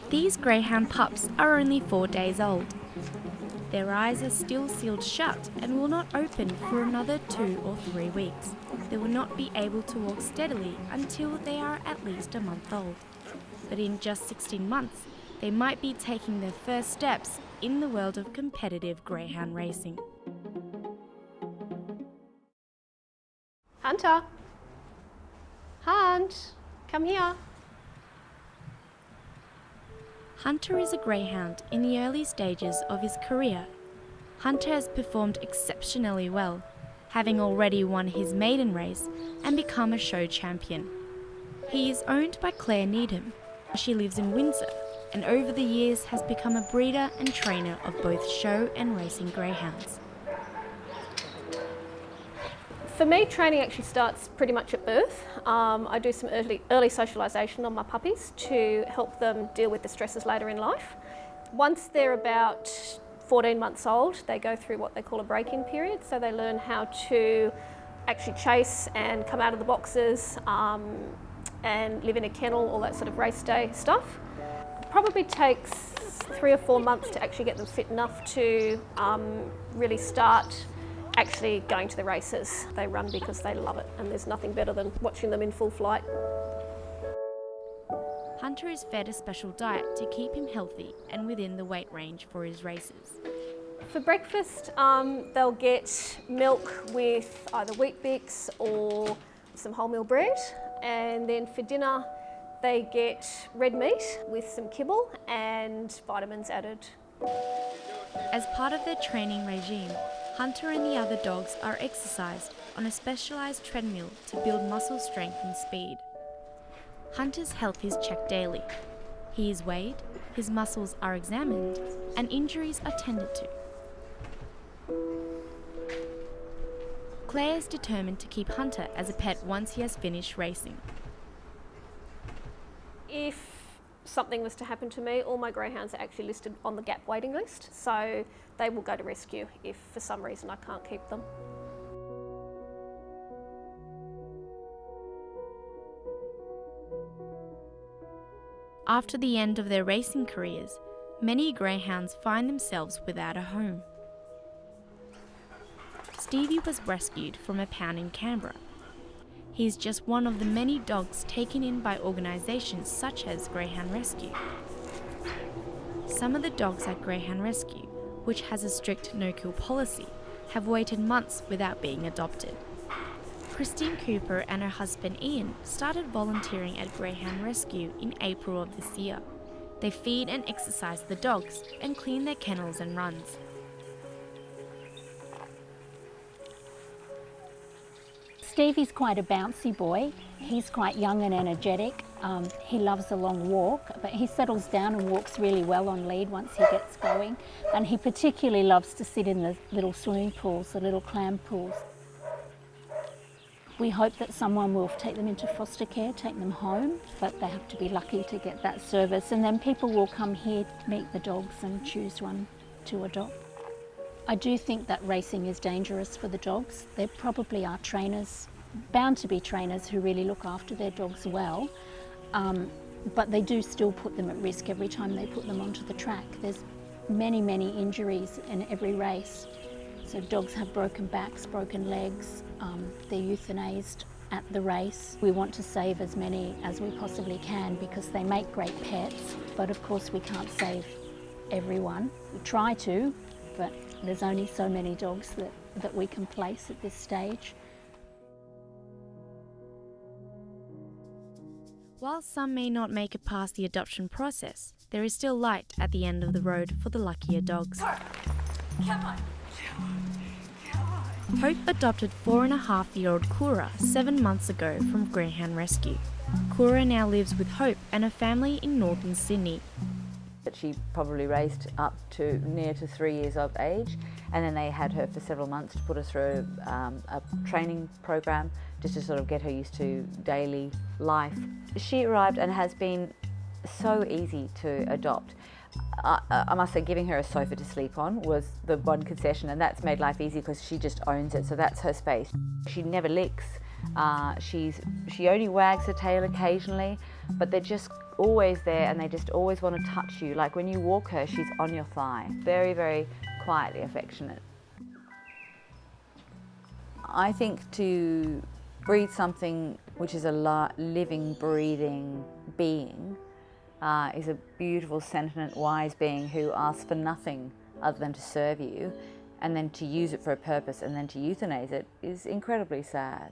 These greyhound pups are only 4 days old. Their eyes are still sealed shut and will not open for another 2 or 3 weeks. They will not be able to walk steadily until they are at least a month old. But in just 16 months, they might be taking their first steps in the world of competitive greyhound racing. Hunter! Hunt! Come here! Hunter is a greyhound in the early stages of his career. Hunter has performed exceptionally well, having already won his maiden race and become a show champion. He is owned by Claire Needham. She lives in Windsor and over the years has become a breeder and trainer of both show and racing greyhounds. For me, training actually starts pretty much at birth. I do some early socialisation on my puppies to help them deal with the stresses later in life. Once they're about 14 months old, they go through what they call a break-in period, so they learn how to actually chase and come out of the boxes and live in a kennel, all that sort of race day stuff. It probably takes 3 or 4 months to actually get them fit enough to really start actually going to the races. They run because they love it, and there's nothing better than watching them in full flight. Hunter is fed a special diet to keep him healthy and within the weight range for his races. For breakfast, they'll get milk with either Weet-Bix or some wholemeal bread, and then for dinner they get red meat with some kibble and vitamins added. As part of their training regime, Hunter and the other dogs are exercised on a specialised treadmill to build muscle strength and speed. Hunter's health is checked daily. He is weighed, his muscles are examined, and injuries are tended to. Claire is determined to keep Hunter as a pet once he has finished racing. If something was to happen to me, all my greyhounds are actually listed on the GAP waiting list, so they will go to rescue if for some reason I can't keep them. After the end of their racing careers, many greyhounds find themselves without a home. Stevie was rescued from a pound in Canberra. He is just one of the many dogs taken in by organisations such as Greyhound Rescue. Some of the dogs at Greyhound Rescue, which has a strict no-kill policy, have waited months without being adopted. Christine Cooper and her husband Ian started volunteering at Greyhound Rescue in April of this year. They feed and exercise the dogs and clean their kennels and runs. Stevie's quite a bouncy boy. He's quite young and energetic. He loves a long walk, but he settles down and walks really well on lead once he gets going. And he particularly loves to sit in the little swimming pools, the little clam pools. We hope that someone will take them into foster care, take them home, but they have to be lucky to get that service. And then people will come here to meet the dogs and choose one to adopt. I do think that racing is dangerous for the dogs. There probably are trainers, bound to be trainers, who really look after their dogs well, but they do still put them at risk every time they put them onto the track. There's many, many injuries in every race. So dogs have broken backs, broken legs, they're euthanized at the race. We want to save as many as we possibly can because they make great pets, but of course we can't save everyone. We try to, but there's only so many dogs that we can place at this stage. While some may not make it past the adoption process, there is still light at the end of the road for the luckier dogs. Come on. Hope adopted 4.5-year-old Kura 7 months ago from Greyhound Rescue. Kura now lives with Hope and a family in northern Sydney. She probably raised up to near to 3 years of age, and then they had her for several months to put her through a training program just to sort of get her used to daily life. She arrived and has been so easy to adopt. I must say, giving her a sofa to sleep on was the one concession, and that's made life easy because she just owns it, so that's her space. She never licks. She only wags her tail occasionally. but they're just always there and they just always want to touch you. Like when you walk her, she's on your thigh. Very, very quietly affectionate. I think to breed something which is a living, breathing being is a beautiful, sentient, wise being who asks for nothing other than to serve you, and then to use it for a purpose and then to euthanize it is incredibly sad.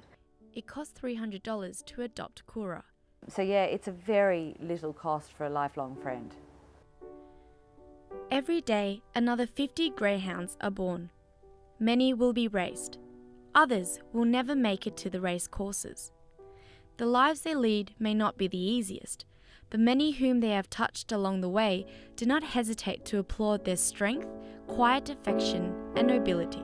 It costs $300 to adopt Kura. So yeah, it's a very little cost for a lifelong friend. Every day, another 50 greyhounds are born. Many will be raced. Others will never make it to the race courses. The lives they lead may not be the easiest, but many whom they have touched along the way do not hesitate to applaud their strength, quiet affection, and nobility.